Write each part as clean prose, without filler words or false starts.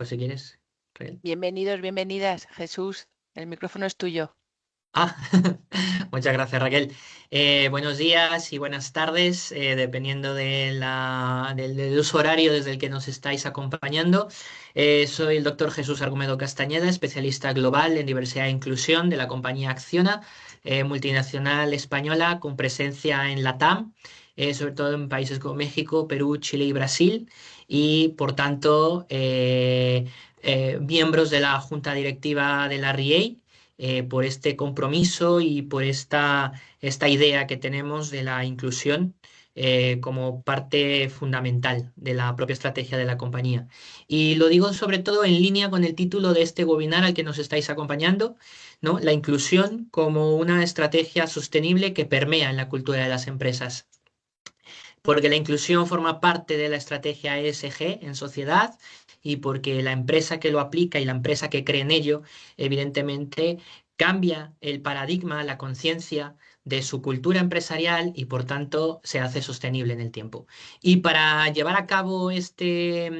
pues si quieres, Raquel. Bienvenidos, bienvenidas. Jesús, el micrófono es tuyo. Ah, muchas gracias, Raquel. Buenos días y buenas tardes, dependiendo del uso horario desde el que nos estáis acompañando. Soy el doctor Jesús Argumedo Castañeda, especialista global en diversidad e inclusión de la compañía Acciona, multinacional española con presencia en LATAM, sobre todo en países como México, Perú, Chile y Brasil, y por tanto, miembros de la junta directiva de la RIEI, por este compromiso y por esta idea que tenemos de la inclusión como parte fundamental de la propia estrategia de la compañía. Y lo digo sobre todo en línea con el título de este webinar al que nos estáis acompañando, ¿no? La inclusión como una estrategia sostenible que permea en la cultura de las empresas. Porque la inclusión forma parte de la estrategia ESG en sociedad y porque la empresa que lo aplica y la empresa que cree en ello, evidentemente cambia el paradigma, la conciencia de su cultura empresarial y por tanto se hace sostenible en el tiempo. Y para llevar a cabo este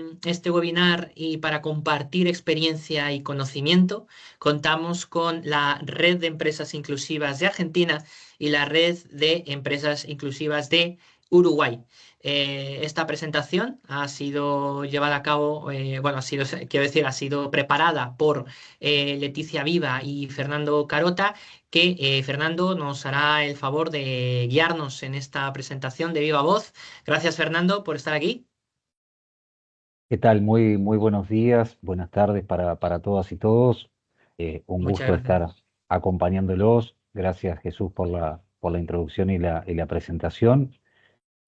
webinar y para compartir experiencia y conocimiento, contamos con la Red de Empresas Inclusivas de Argentina y la Red de Empresas Inclusivas de Uruguay. Esta presentación ha sido llevada a cabo, bueno, quiero decir, ha sido preparada por Leticia Viva y Fernando Carota, que Fernando nos hará el favor de guiarnos en esta presentación de viva voz. Gracias, Fernando, por estar aquí. ¿Qué tal? Muy buenos días, buenas tardes para todas y todos. Un Muchas gusto gracias. estar acompañándolos. Gracias, Jesús, por la introducción y la presentación.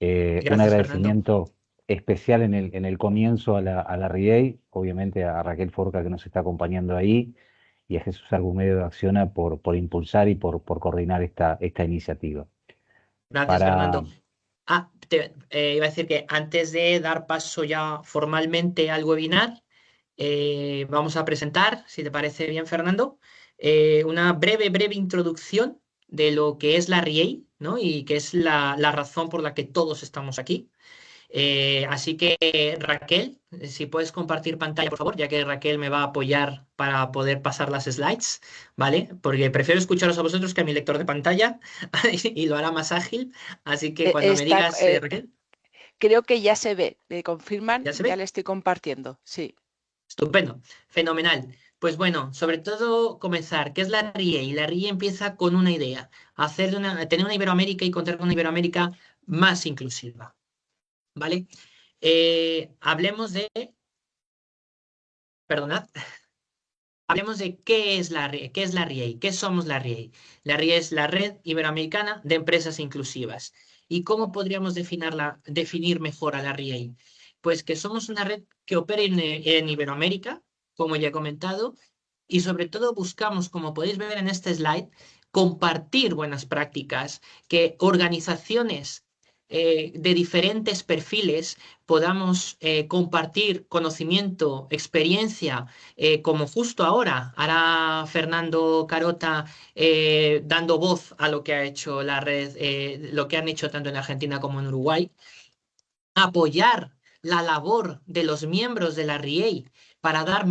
Un Gracias, Fernando. agradecimiento especial en el comienzo a la RIEI, obviamente a Raquel Forca que nos está acompañando ahí, y a Jesús Argumedo de Acciona por impulsar y por coordinar esta iniciativa. Gracias, Para, Fernando. Iba a decir que antes de dar paso ya formalmente al webinar, vamos a presentar, si te parece bien, Fernando, una breve introducción de lo que es la RIEI, ¿no? Y que es la razón por la que todos estamos aquí. Así que, Raquel, si puedes compartir pantalla, por favor, ya que Raquel me va a apoyar para poder pasar las slides, ¿vale? Porque prefiero escucharos a vosotros que a mi lector de pantalla y lo hará más ágil. Así que cuando me Está, digas, Raquel, creo que ya se ve. ¿Me confirman? ¿ya se Ya ve? le estoy compartiendo. Sí. Estupendo, fenomenal. Pues bueno, sobre todo comenzar. ¿Qué es la RIE? Y la RIE empieza con una idea, tener una Iberoamérica y contar con una Iberoamérica más inclusiva, ¿vale? Hablemos de, perdonad, hablemos de qué es la RIE, qué es la RIE, qué somos la RIE. La RIE es la Red Iberoamericana de Empresas Inclusivas. ¿Y cómo podríamos definir mejor a la RIE? Pues que somos una red que opera en Iberoamérica, como ya he comentado, y sobre todo buscamos, como podéis ver en este slide, compartir buenas prácticas, que organizaciones de diferentes perfiles podamos compartir conocimiento, experiencia, como justo ahora hará Fernando Carota, dando voz a lo que ha hecho la red, lo que han hecho tanto en Argentina como en Uruguay, apoyar la labor de los miembros de la RIEI para dar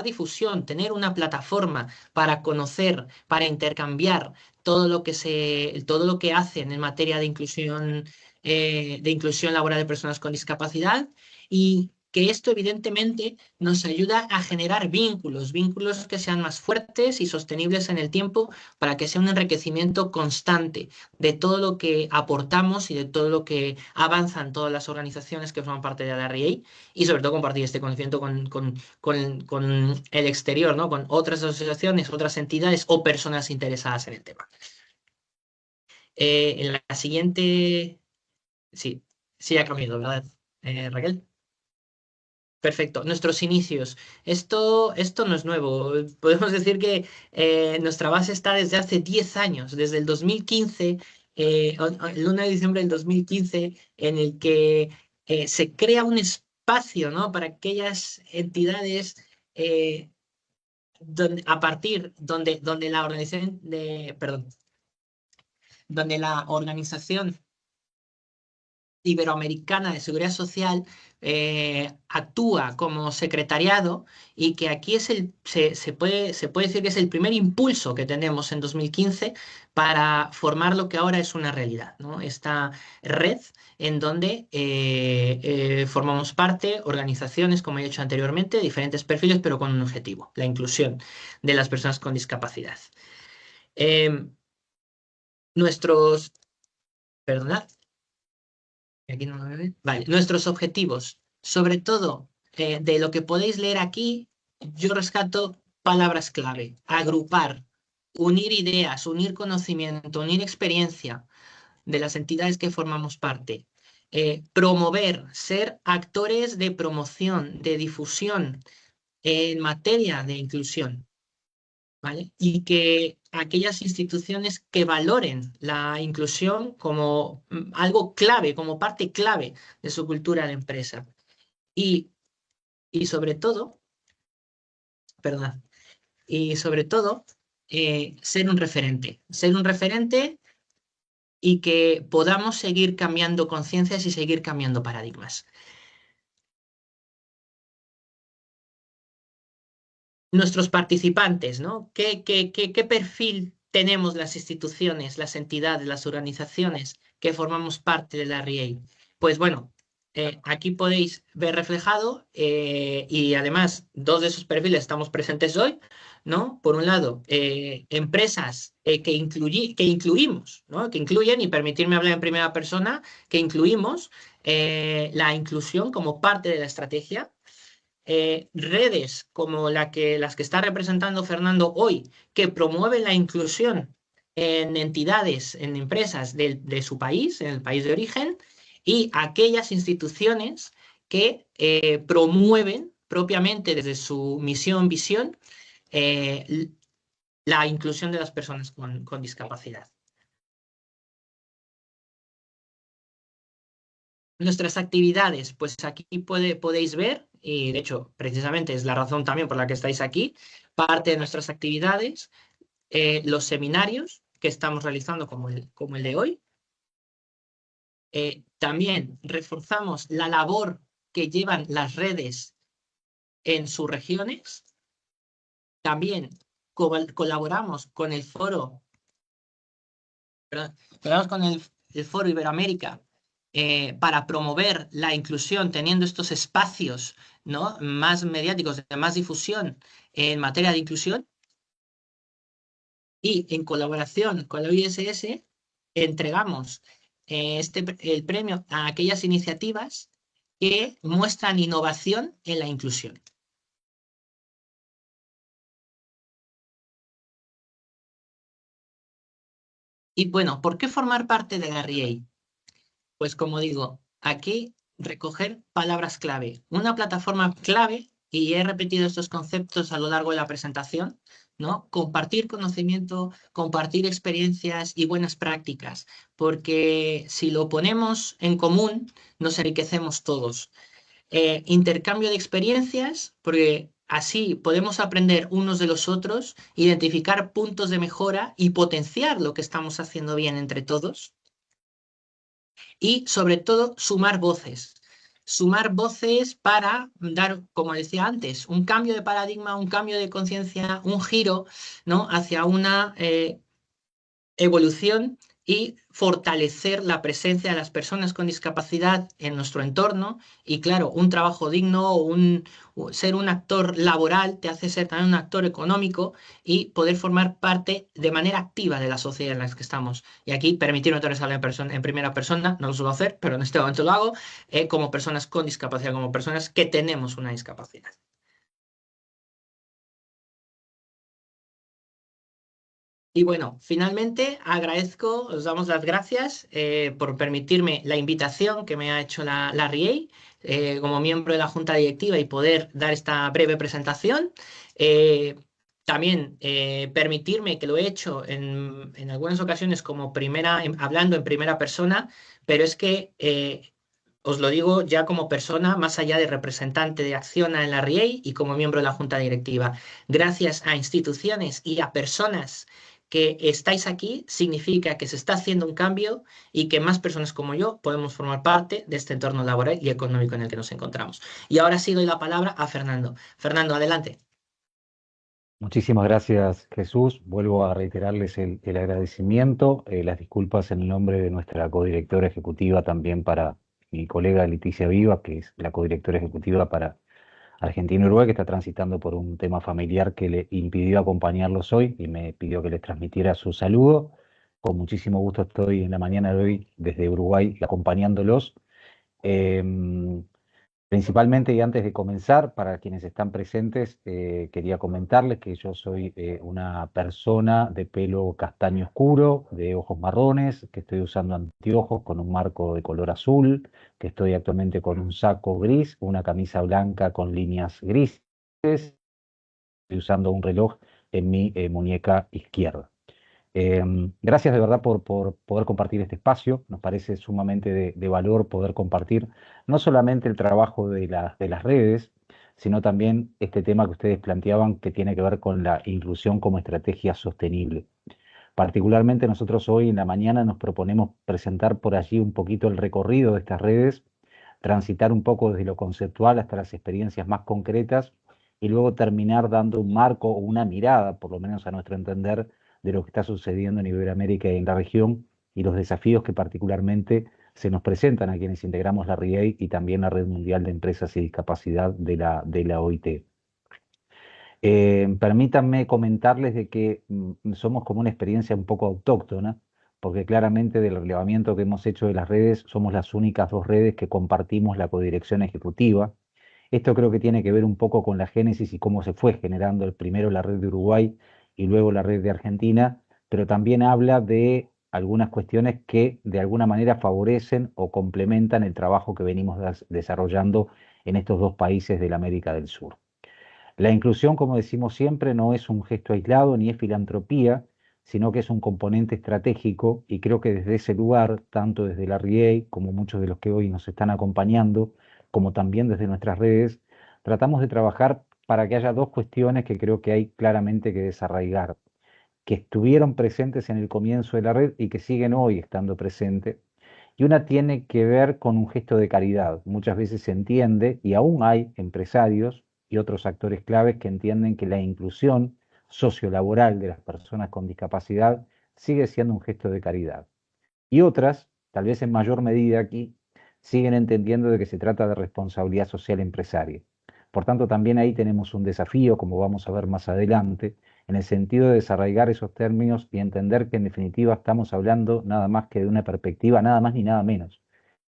difusión, tener una plataforma para conocer, para intercambiar todo lo que hacen en materia de inclusión laboral de personas con discapacidad y que esto evidentemente nos ayuda a generar vínculos que sean más fuertes y sostenibles en el tiempo para que sea un enriquecimiento constante de todo lo que aportamos y de todo lo que avanzan todas las organizaciones que forman parte de la RIA y sobre todo compartir este conocimiento con el exterior, ¿no? Con otras asociaciones, otras entidades o personas interesadas en el tema. En la siguiente, sí, sí ha cambiado, ¿verdad, Raquel? Perfecto. Nuestros inicios. Esto no es nuevo. Podemos decir que nuestra base está desde hace 10 años, desde el 2015, el 1 de diciembre del 2015, en el que se crea un espacio, ¿no? Para aquellas entidades donde la organización perdón, donde la organización Iberoamericana de Seguridad Social actúa como secretariado y que aquí se puede decir que es el primer impulso que tenemos en 2015 para formar lo que ahora es una realidad, ¿no? Esta red en donde formamos parte, organizaciones, como he dicho anteriormente, diferentes perfiles, pero con un objetivo, la inclusión de las personas con discapacidad. Em, nuestros, perdonad, aquí no lo ven. Vale, nuestros objetivos, sobre todo de lo que podéis leer aquí, yo rescato palabras clave: agrupar, unir ideas, unir conocimiento, unir experiencia de las entidades que formamos parte, promover, ser actores de promoción, de difusión en materia de inclusión, ¿vale? Y que aquellas instituciones que valoren la inclusión como algo clave, como parte clave de su cultura de empresa. Y, y sobre todo, perdón, y sobre todo, ser un referente y que podamos seguir cambiando conciencias y seguir cambiando paradigmas. Nuestros participantes, ¿no? ¿Qué perfil tenemos las instituciones, las entidades, las organizaciones que formamos parte de la RIEI? Pues bueno, aquí podéis ver reflejado y además dos de esos perfiles estamos presentes hoy, ¿no? Por un lado, empresas que incluimos, ¿no? Que incluyen, y permitirme hablar en primera persona, que incluimos la inclusión como parte de la estrategia. Redes como las que está representando Fernando hoy, que promueven la inclusión en entidades, en empresas de su país, en el país de origen, y aquellas instituciones que promueven propiamente desde su misión, visión, la inclusión de las personas con discapacidad. Nuestras actividades, pues aquí podéis ver, y de hecho precisamente es la razón también por la que estáis aquí, parte de nuestras actividades, los seminarios que estamos realizando como el de hoy. También reforzamos la labor que llevan las redes en sus regiones. También colaboramos con el foro, perdón, colaboramos con el foro Iberoamérica para promover la inclusión, teniendo estos espacios, ¿no?, más mediáticos, de más difusión en materia de inclusión. Y en colaboración con la ISS entregamos el premio a aquellas iniciativas que muestran innovación en la inclusión. Y bueno, ¿por qué formar parte de la RIEI? Pues como digo, aquí recoger palabras clave. Una plataforma clave, y he repetido estos conceptos a lo largo de la presentación, ¿no? Compartir conocimiento, compartir experiencias y buenas prácticas, porque si lo ponemos en común, nos enriquecemos todos. Intercambio de experiencias, porque así podemos aprender unos de los otros, identificar puntos de mejora y potenciar lo que estamos haciendo bien entre todos. Y sobre todo sumar voces para dar, como decía antes, un cambio de paradigma, un cambio de conciencia, un giro, ¿no?, hacia una evolución y fortalecer la presencia de las personas con discapacidad en nuestro entorno. Y claro, un trabajo digno ser un actor laboral te hace ser también un actor económico y poder formar parte de manera activa de la sociedad en la que estamos. Y aquí permitirme hablar en primera persona, no lo suelo hacer, pero en este momento lo hago, como personas con discapacidad, como personas que tenemos una discapacidad. Y bueno, finalmente agradezco, os damos las gracias por permitirme la invitación que me ha hecho la RIEI como miembro de la Junta Directiva y poder dar esta breve presentación. También permitirme, que lo he hecho en algunas ocasiones como hablando en primera persona, pero es que os lo digo ya como persona, más allá de representante de Acciona en la RIEI y como miembro de la Junta Directiva. Gracias a instituciones y a personas que estáis aquí significa que se está haciendo un cambio y que más personas como yo podemos formar parte de este entorno laboral y económico en el que nos encontramos. Y ahora sí doy la palabra a Fernando. Fernando, adelante. Muchísimas gracias, Jesús. Vuelvo a reiterarles el agradecimiento, las disculpas en el nombre de nuestra codirectora ejecutiva, también para mi colega Leticia Viva, que es la codirectora ejecutiva para Argentina y Uruguay, que está transitando por un tema familiar que le impidió acompañarlos hoy y me pidió que les transmitiera su saludo. Con muchísimo gusto estoy en la mañana de hoy desde Uruguay acompañándolos. Em, Principalmente, y antes de comenzar, para quienes están presentes, quería comentarles que yo soy una persona de pelo castaño oscuro, de ojos marrones, que estoy usando anteojos con un marco de color azul, que estoy actualmente con un saco gris, una camisa blanca con líneas grises, y usando un reloj en mi muñeca izquierda. Gracias de verdad por poder compartir este espacio. Nos parece sumamente de valor poder compartir no solamente el trabajo de las redes, sino también este tema que ustedes planteaban que tiene que ver con la inclusión como estrategia sostenible. Particularmente nosotros hoy en la mañana nos proponemos presentar por allí un poquito el recorrido de estas redes, transitar un poco desde lo conceptual hasta las experiencias más concretas y luego terminar dando un marco o una mirada, por lo menos a nuestro entender, de lo que está sucediendo en Iberoamérica y en la región y los desafíos que particularmente se nos presentan a quienes integramos la RIEI y también la Red Mundial de Empresas y Discapacidad de la OIT. Permítanme comentarles de que somos como una experiencia un poco autóctona, porque claramente del relevamiento que hemos hecho de las redes, somos las únicas dos redes que compartimos la codirección ejecutiva. Esto creo que tiene que ver un poco con la génesis y cómo se fue generando primero la red de Uruguay y luego la red de Argentina, pero también habla de algunas cuestiones que de alguna manera favorecen o complementan el trabajo que venimos desarrollando en estos dos países de la América del Sur. La inclusión, como decimos siempre, no es un gesto aislado ni es filantropía, sino que es un componente estratégico y creo que desde ese lugar, tanto desde la RIEI como muchos de los que hoy nos están acompañando, como también desde nuestras redes, tratamos de trabajar para que haya dos cuestiones que creo que hay claramente que desarraigar, que estuvieron presentes en el comienzo de la red y que siguen hoy estando presentes. Y una tiene que ver con un gesto de caridad. Muchas veces se entiende, y aún hay empresarios y otros actores claves que entienden que la inclusión sociolaboral de las personas con discapacidad sigue siendo un gesto de caridad. Y otras, tal vez en mayor medida aquí, siguen entendiendo de que se trata de responsabilidad social empresaria. Por tanto, también ahí tenemos un desafío, como vamos a ver más adelante, en el sentido de desarraigar esos términos y entender que en definitiva estamos hablando nada más que de una perspectiva, nada más ni nada menos,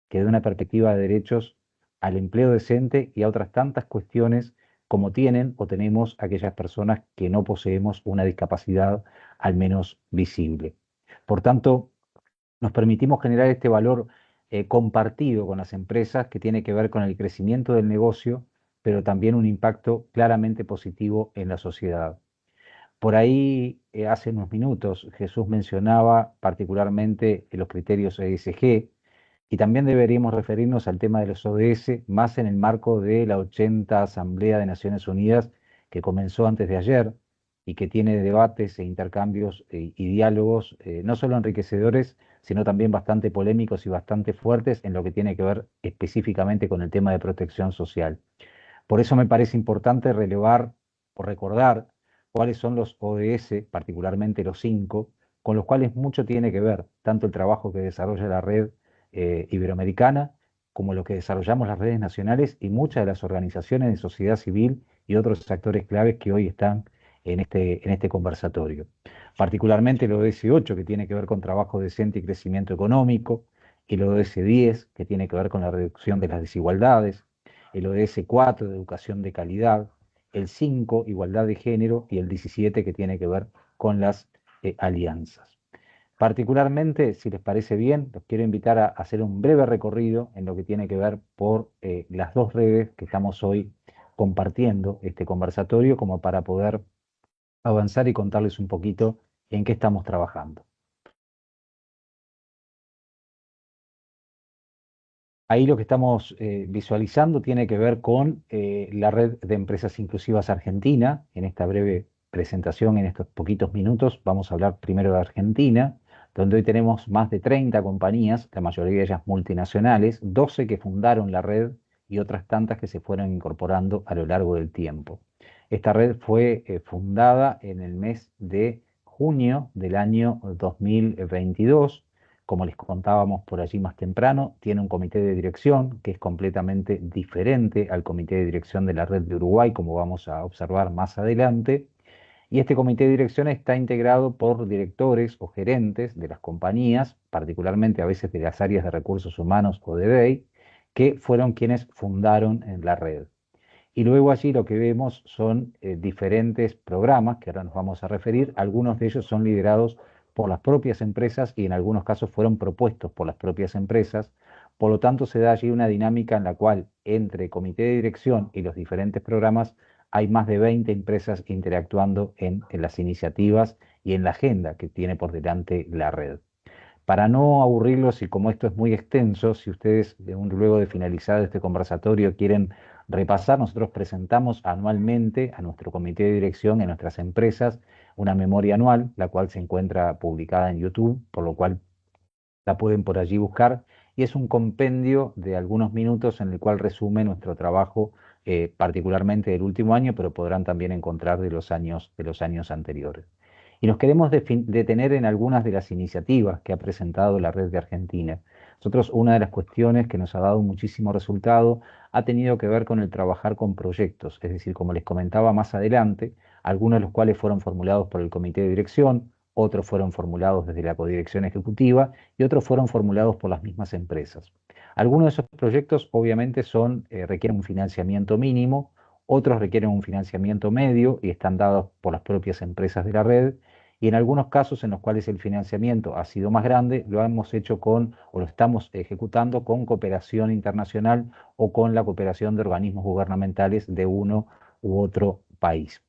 que de una perspectiva de derechos al empleo decente y a otras tantas cuestiones como tienen o tenemos aquellas personas que no poseemos una discapacidad al menos visible. Por tanto, nos permitimos generar este valor compartido con las empresas que tiene que ver con el crecimiento del negocio, pero también un impacto claramente positivo en la sociedad. Por ahí, hace unos minutos, Jesús mencionaba particularmente los criterios ESG y también deberíamos referirnos al tema de los ODS, más en el marco de la 80 Asamblea de Naciones Unidas que comenzó antes de ayer y que tiene debates e intercambios y diálogos no solo enriquecedores, sino también bastante polémicos y bastante fuertes en lo que tiene que ver específicamente con el tema de protección social. Por eso me parece importante relevar o recordar cuáles son los ODS, particularmente los 5, con los cuales mucho tiene que ver tanto el trabajo que desarrolla la red iberoamericana como lo que desarrollamos las redes nacionales y muchas de las organizaciones de sociedad civil y otros actores claves que hoy están en este conversatorio. Particularmente el ODS 8, que tiene que ver con trabajo decente y crecimiento económico, el ODS 10, que tiene que ver con la reducción de las desigualdades, el ODS 4 de educación de calidad, el 5, igualdad de género, y el 17 que tiene que ver con las alianzas. Particularmente, si les parece bien, los quiero invitar a hacer un breve recorrido en lo que tiene que ver por las dos redes que estamos hoy compartiendo este conversatorio como para poder avanzar y contarles un poquito en qué estamos trabajando. Ahí lo que estamos visualizando tiene que ver con la red de empresas inclusivas argentina, en esta breve presentación en estos poquitos minutos vamos a hablar primero de Argentina, donde hoy tenemos más de 30 compañías, la mayoría de ellas multinacionales, 12 que fundaron la red y otras tantas que se fueron incorporando a lo largo del tiempo. Esta red fue fundada en el mes de junio del año 2022. Como les contábamos por allí más temprano, tiene un comité de dirección que es completamente diferente al comité de dirección de la red de Uruguay, como vamos a observar más adelante. Y este comité de dirección está integrado por directores o gerentes de las compañías, particularmente a veces de las áreas de recursos humanos o de BEI, que fueron quienes fundaron en la red. Y luego allí lo que vemos son diferentes programas que ahora nos vamos a referir. Algunos de ellos son liderados por las propias empresas y en algunos casos fueron propuestos por las propias empresas. Por lo tanto, se da allí una dinámica en la cual entre comité de dirección y los diferentes programas hay más de 20 empresas interactuando en las iniciativas y en la agenda que tiene por delante la red. Para no aburrirlos y como esto es muy extenso, si ustedes luego de finalizar este conversatorio quieren repasar, nosotros presentamos anualmente a nuestro comité de dirección en nuestras empresas una memoria anual, la cual se encuentra publicada en YouTube, por lo cual la pueden por allí buscar, y es un compendio de algunos minutos en el cual resume nuestro trabajo, particularmente del último año, pero podrán también encontrar de los años anteriores. Y nos queremos detener en algunas de las iniciativas que ha presentado la Red de Argentina. Nosotros, una de las cuestiones que nos ha dado muchísimo resultado ha tenido que ver con el trabajar con proyectos, es decir, como les comentaba más adelante, algunos de los cuales fueron formulados por el comité de dirección, otros fueron formulados desde la codirección ejecutiva y otros fueron formulados por las mismas empresas. Algunos de esos proyectos obviamente requieren un financiamiento mínimo, otros requieren un financiamiento medio y están dados por las propias empresas de la red, y en algunos casos en los cuales el financiamiento ha sido más grande, lo hemos hecho o lo estamos ejecutando con cooperación internacional o con la cooperación de organismos gubernamentales de uno u otro país.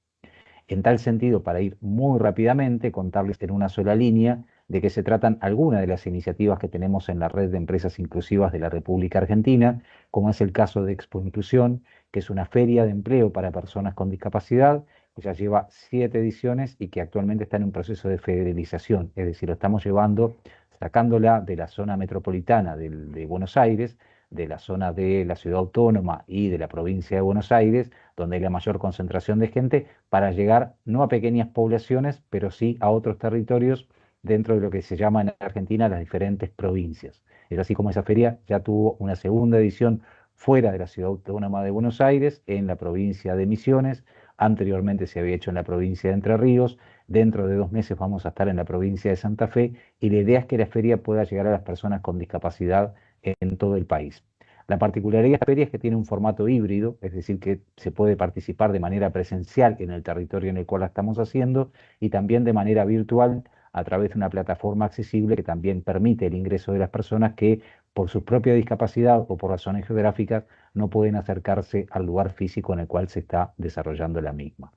En tal sentido, para ir muy rápidamente, contarles en una sola línea de qué se tratan algunas de las iniciativas que tenemos en la red de empresas inclusivas de la República Argentina, como es el caso de Expo Inclusión, que es una feria de empleo para personas con discapacidad, que ya lleva 7 ediciones y que actualmente está en un proceso de federalización, es decir, lo estamos llevando, sacándola de la zona metropolitana de Buenos Aires, de la zona de la ciudad autónoma y de la provincia de Buenos Aires, donde hay la mayor concentración de gente, para llegar no a pequeñas poblaciones, pero sí a otros territorios dentro de lo que se llama en Argentina las diferentes provincias. Es así como esa feria ya tuvo una segunda edición fuera de la ciudad autónoma de Buenos Aires, en la provincia de Misiones. Anteriormente se había hecho en la provincia de Entre Ríos. Dentro de 2 meses vamos a estar en la provincia de Santa Fe y la idea es que la feria pueda llegar a las personas con discapacidad en todo el país. La particularidad de esta feria es que tiene un formato híbrido, es decir, que se puede participar de manera presencial en el territorio en el cual la estamos haciendo y también de manera virtual a través de una plataforma accesible que también permite el ingreso de las personas que por su propia discapacidad o por razones geográficas no pueden acercarse al lugar físico en el cual se está desarrollando la misma.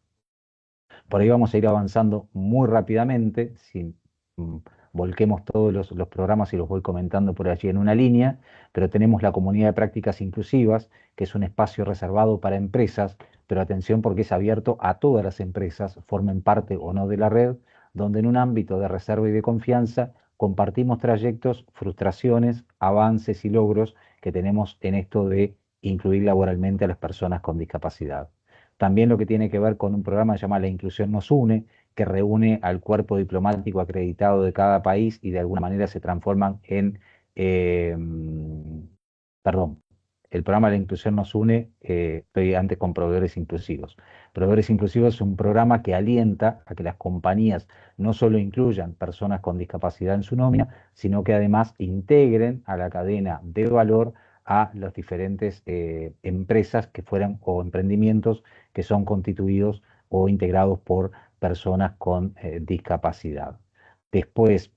Por ahí vamos a ir avanzando muy rápidamente, si volquemos todos los programas y los voy comentando por allí en una línea, pero tenemos la comunidad de prácticas inclusivas, que es un espacio reservado para empresas, pero atención porque es abierto a todas las empresas, formen parte o no de la red, donde en un ámbito de reserva y de confianza compartimos trayectos, frustraciones, avances y logros que tenemos en esto de incluir laboralmente a las personas con discapacidad. También lo que tiene que ver con un programa que se llama La Inclusión Nos Une, que reúne al cuerpo diplomático acreditado de cada país y de alguna manera se transforman eh, perdón, el programa de la Inclusión Nos Une, estoy antes con Proveedores Inclusivos. Proveedores Inclusivos es un programa que alienta a que las compañías no solo incluyan personas con discapacidad en su nómina, sino que además integren a la cadena de valor a las diferentes empresas que fueran o emprendimientos que son constituidos o integrados por personas con discapacidad. Después,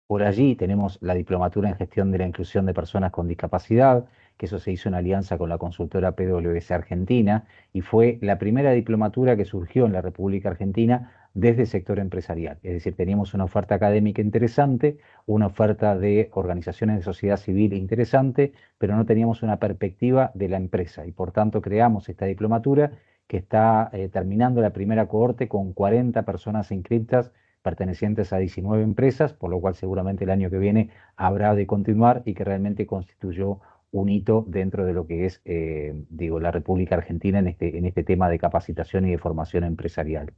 por allí tenemos la Diplomatura en Gestión de la Inclusión de Personas con Discapacidad, que eso se hizo en alianza con la consultora PwC Argentina, y fue la primera diplomatura que surgió en la República Argentina desde el sector empresarial. Es decir, teníamos una oferta académica interesante, una oferta de organizaciones de sociedad civil interesante, pero no teníamos una perspectiva de la empresa, y por tanto creamos esta diplomatura que está terminando la primera cohorte con 40 personas inscritas pertenecientes a 19 empresas, por lo cual seguramente el año que viene habrá de continuar y que realmente constituyó un hito dentro de lo que es, digo, la República Argentina en este tema de capacitación y de formación empresarial.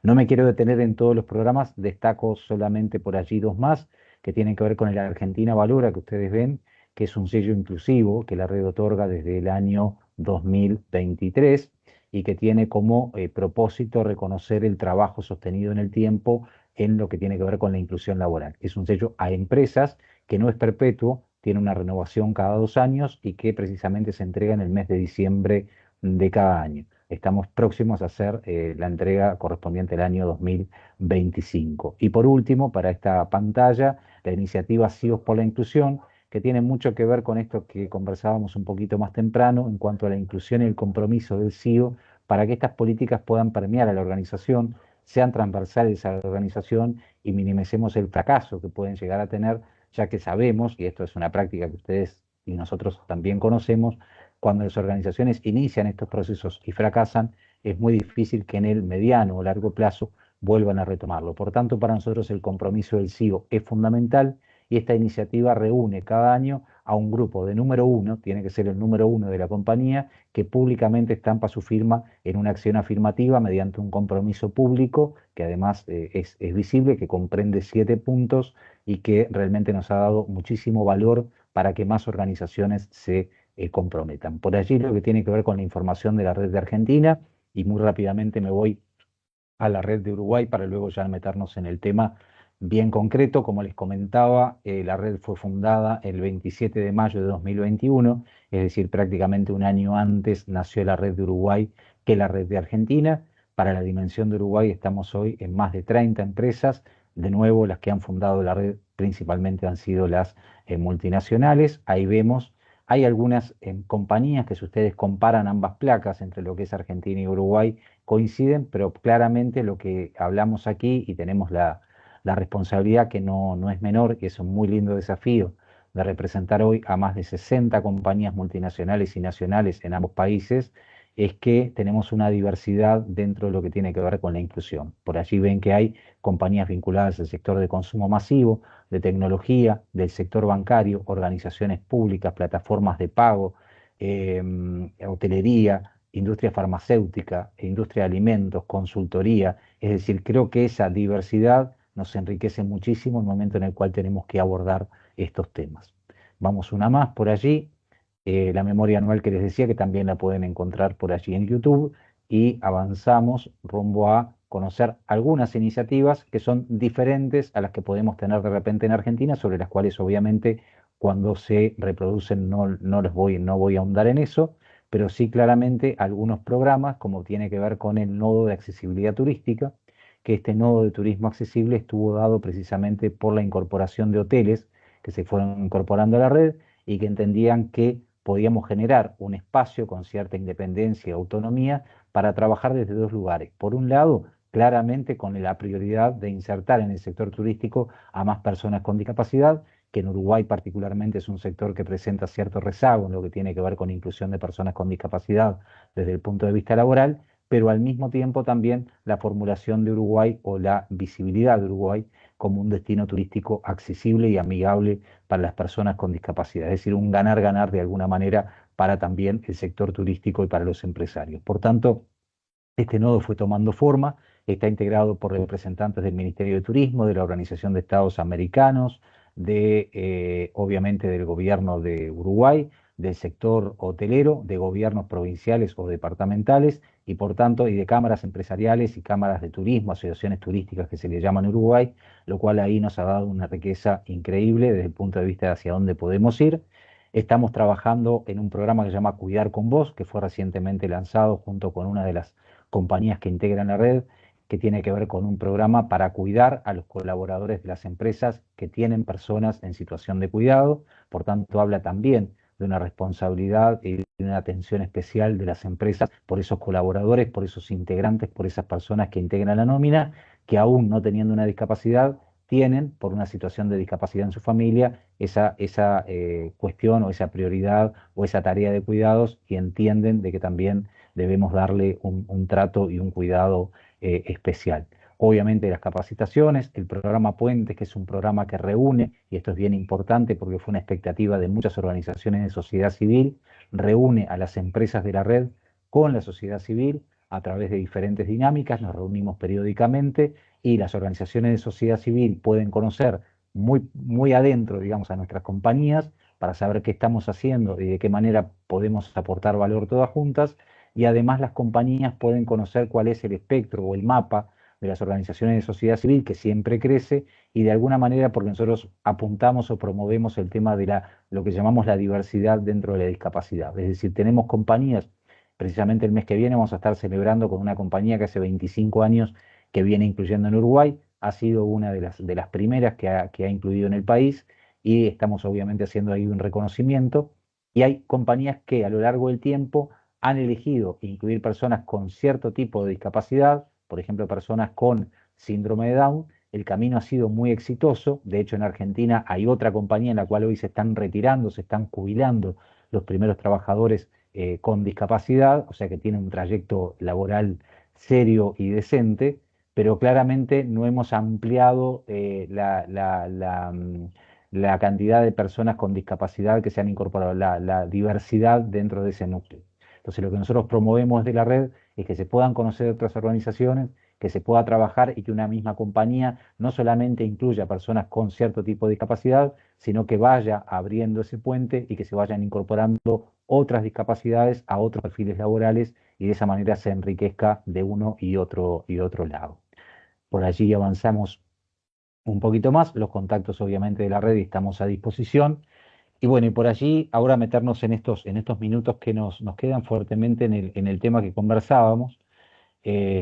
No me quiero detener en todos los programas, destaco solamente por allí dos más que tienen que ver con el Argentina Valora, que ustedes ven, que es un sello inclusivo que la red otorga desde el año 2023 y que tiene como propósito reconocer el trabajo sostenido en el tiempo en lo que tiene que ver con la inclusión laboral. Es un sello a empresas que no es perpetuo, tiene una renovación cada 2 años y que precisamente se entrega en el mes de diciembre de cada año. Estamos próximos a hacer la entrega correspondiente al año 2025. Y por último, para esta pantalla, la iniciativa CIOs por la Inclusión, que tiene mucho que ver con esto que conversábamos un poquito más temprano en cuanto a la inclusión y el compromiso del CIO para que estas políticas puedan permear a la organización, sean transversales a la organización y minimicemos el fracaso que pueden llegar a tener, ya que sabemos, y esto es una práctica que ustedes y nosotros también conocemos, cuando las organizaciones inician estos procesos y fracasan, es muy difícil que en el mediano o largo plazo vuelvan a retomarlo. Por tanto, para nosotros el compromiso del CIO es fundamental y esta iniciativa reúne cada año a un grupo de número uno, tiene que ser el número uno de la compañía, que públicamente estampa su firma en una acción afirmativa mediante un compromiso público, que además es visible, que comprende 7 puntos y que realmente nos ha dado muchísimo valor para que más organizaciones se comprometan. Por allí lo que tiene que ver con la información de la red de Argentina, y muy rápidamente me voy a la red de Uruguay para luego ya meternos en el tema bien concreto. Como les comentaba, la red fue fundada el 27 de mayo de 2021, es decir, prácticamente un año antes nació la red de Uruguay que la red de Argentina. Para la dimensión de Uruguay estamos hoy en más de 30 empresas. De nuevo, las que han fundado la red principalmente han sido las multinacionales. Ahí vemos, hay algunas compañías que si ustedes comparan ambas placas entre lo que es Argentina y Uruguay, coinciden, pero claramente lo que hablamos aquí y tenemos la responsabilidad que no es menor y es un muy lindo desafío de representar hoy a más de 60 compañías multinacionales y nacionales en ambos países, es que tenemos una diversidad dentro de lo que tiene que ver con la inclusión. Por allí ven que hay compañías vinculadas al sector de consumo masivo, de tecnología, del sector bancario, organizaciones públicas, plataformas de pago, hotelería, industria farmacéutica, industria de alimentos, consultoría. Es decir, creo que esa diversidad nos enriquece muchísimo en el momento en el cual tenemos que abordar estos temas. Vamos una más por allí, la memoria anual que les decía, que también la pueden encontrar por allí en YouTube, y avanzamos rumbo a conocer algunas iniciativas que son diferentes a las que podemos tener de repente en Argentina, sobre las cuales obviamente cuando se reproducen no voy a ahondar en eso, pero sí claramente algunos programas, como tiene que ver con el nodo de accesibilidad turística, que este nodo de turismo accesible estuvo dado precisamente por la incorporación de hoteles que se fueron incorporando a la red y que entendían que podíamos generar un espacio con cierta independencia y autonomía para trabajar desde dos lugares. Por un lado, claramente con la prioridad de insertar en el sector turístico a más personas con discapacidad, que en Uruguay particularmente es un sector que presenta cierto rezago en lo que tiene que ver con inclusión de personas con discapacidad desde el punto de vista laboral, pero al mismo tiempo también la formulación de Uruguay o la visibilidad de Uruguay como un destino turístico accesible y amigable para las personas con discapacidad, es decir, un ganar-ganar de alguna manera para también el sector turístico y para los empresarios. Por tanto, este nodo fue tomando forma, está integrado por representantes del Ministerio de Turismo, de la Organización de Estados Americanos, obviamente del gobierno de Uruguay, del sector hotelero, de gobiernos provinciales o departamentales y por tanto y de cámaras empresariales y cámaras de turismo, asociaciones turísticas que se le llaman Uruguay, lo cual ahí nos ha dado una riqueza increíble desde el punto de vista de hacia dónde podemos ir. Estamos trabajando en un programa que se llama Cuidar con Vos, que fue recientemente lanzado junto con una de las compañías que integran la red, que tiene que ver con un programa para cuidar a los colaboradores de las empresas que tienen personas en situación de cuidado. Por tanto, habla también de una responsabilidad y de una atención especial de las empresas por esos colaboradores, por esos integrantes, por esas personas que integran la nómina, que aún no teniendo una discapacidad, tienen, por una situación de discapacidad en su familia, esa cuestión o esa prioridad o esa tarea de cuidados, y entienden de que también debemos darle un trato y un cuidado especial. Obviamente las capacitaciones, el programa Puentes, que es un programa que reúne, y esto es bien importante porque fue una expectativa de muchas organizaciones de sociedad civil, reúne a las empresas de la red con la sociedad civil a través de diferentes dinámicas, nos reunimos periódicamente y las organizaciones de sociedad civil pueden conocer muy adentro, digamos, a nuestras compañías para saber qué estamos haciendo y de qué manera podemos aportar valor todas juntas, y además las compañías pueden conocer cuál es el espectro o el mapa de las organizaciones de sociedad civil, que siempre crece, y de alguna manera, porque nosotros apuntamos o promovemos el tema de lo que llamamos la diversidad dentro de la discapacidad. Es decir, tenemos compañías, precisamente el mes que viene vamos a estar celebrando con una compañía que hace 25 años que viene incluyendo en Uruguay, ha sido una de las primeras que ha incluido en el país, y estamos obviamente haciendo ahí un reconocimiento, y hay compañías que a lo largo del tiempo han elegido incluir personas con cierto tipo de discapacidad, por ejemplo, personas con síndrome de Down. El camino ha sido muy exitoso. De hecho, en Argentina hay otra compañía en la cual hoy se están retirando, se están jubilando los primeros trabajadores con discapacidad, o sea que tienen un trayecto laboral serio y decente, pero claramente no hemos ampliado la cantidad de personas con discapacidad que se han incorporado, la diversidad dentro de ese núcleo. Entonces, lo que nosotros promovemos de la red es que se puedan conocer otras organizaciones, que se pueda trabajar y que una misma compañía no solamente incluya personas con cierto tipo de discapacidad, sino que vaya abriendo ese puente y que se vayan incorporando otras discapacidades a otros perfiles laborales, y de esa manera se enriquezca de uno y otro lado. Por allí avanzamos un poquito más, los contactos obviamente de la red, y estamos a disposición. Y bueno, y por allí ahora meternos en estos minutos que nos quedan fuertemente en el tema que conversábamos.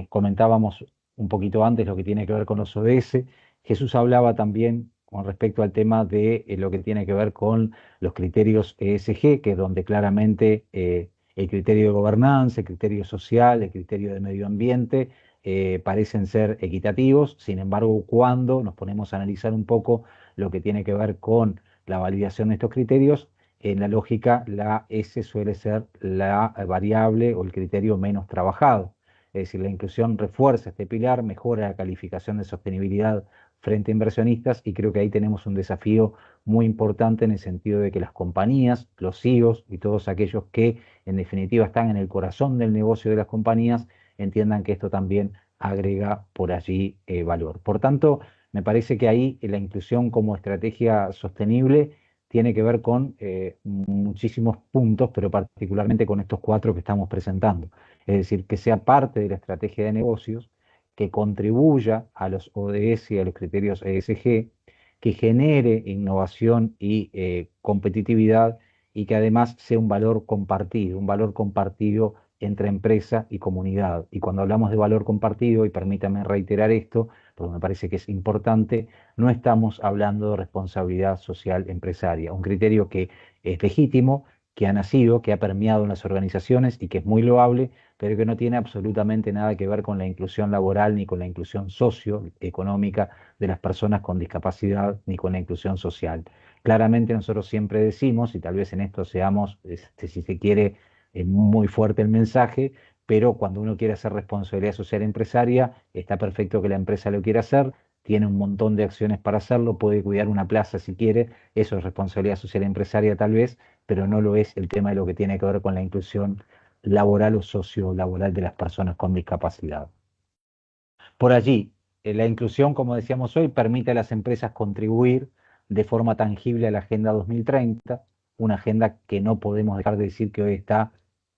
Comentábamos un poquito antes lo que tiene que ver con los ODS. Jesús hablaba también con respecto al tema de lo que tiene que ver con los criterios ESG, que es donde claramente el criterio de gobernanza, el criterio social, el criterio de medio ambiente parecen ser equitativos. Sin embargo, cuando nos ponemos a analizar un poco lo que tiene que ver con la validación de estos criterios, en la lógica la S suele ser la variable o el criterio menos trabajado. Es decir, la inclusión refuerza este pilar, mejora la calificación de sostenibilidad frente a inversionistas, y creo que ahí tenemos un desafío muy importante en el sentido de que las compañías, los CEOs y todos aquellos que en definitiva están en el corazón del negocio de las compañías entiendan que esto también agrega por allí valor. Por tanto, me parece que ahí la inclusión como estrategia sostenible tiene que ver con muchísimos puntos, pero particularmente con estos 4 que estamos presentando. Es decir, que sea parte de la estrategia de negocios, que contribuya a los ODS y a los criterios ESG, que genere innovación y competitividad, y que además sea un valor compartido entre empresa y comunidad. Y cuando hablamos de valor compartido, y permítame reiterar esto, porque me parece que es importante, no estamos hablando de responsabilidad social empresaria, un criterio que es legítimo, que ha nacido, que ha permeado en las organizaciones y que es muy loable, pero que no tiene absolutamente nada que ver con la inclusión laboral ni con la inclusión socioeconómica de las personas con discapacidad ni con la inclusión social. Claramente nosotros siempre decimos, y tal vez en esto seamos, si se quiere, muy fuerte el mensaje, pero cuando uno quiere hacer responsabilidad social empresaria, está perfecto que la empresa lo quiera hacer, tiene un montón de acciones para hacerlo, puede cuidar una plaza si quiere, eso es responsabilidad social empresaria tal vez, pero no lo es el tema de lo que tiene que ver con la inclusión laboral o sociolaboral de las personas con discapacidad. Por allí, la inclusión, como decíamos hoy, permite a las empresas contribuir de forma tangible a la Agenda 2030, una agenda que no podemos dejar de decir que hoy está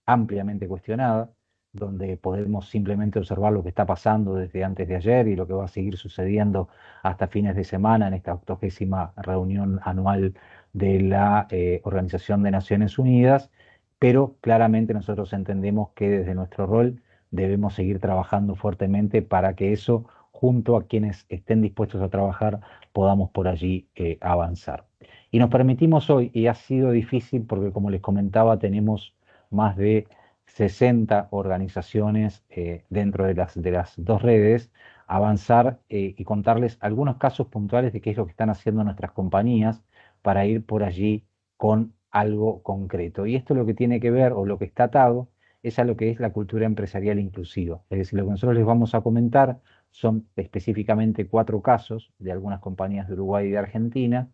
ampliamente cuestionada, donde podemos simplemente observar lo que está pasando desde antes de ayer y lo que va a seguir sucediendo hasta fines de semana en esta 80ª reunión anual de la Organización de Naciones Unidas, pero claramente nosotros entendemos que desde nuestro rol debemos seguir trabajando fuertemente para que eso, junto a quienes estén dispuestos a trabajar, podamos por allí avanzar. Y nos permitimos hoy, y ha sido difícil porque como les comentaba, tenemos más de 60 organizaciones dentro de las 2 redes, avanzar y contarles algunos casos puntuales de qué es lo que están haciendo nuestras compañías para ir por allí con algo concreto. Y esto lo que tiene que ver, o lo que está atado, es a lo que es la cultura empresarial inclusiva. Es decir, lo que nosotros les vamos a comentar son específicamente 4 casos de algunas compañías de Uruguay y de Argentina,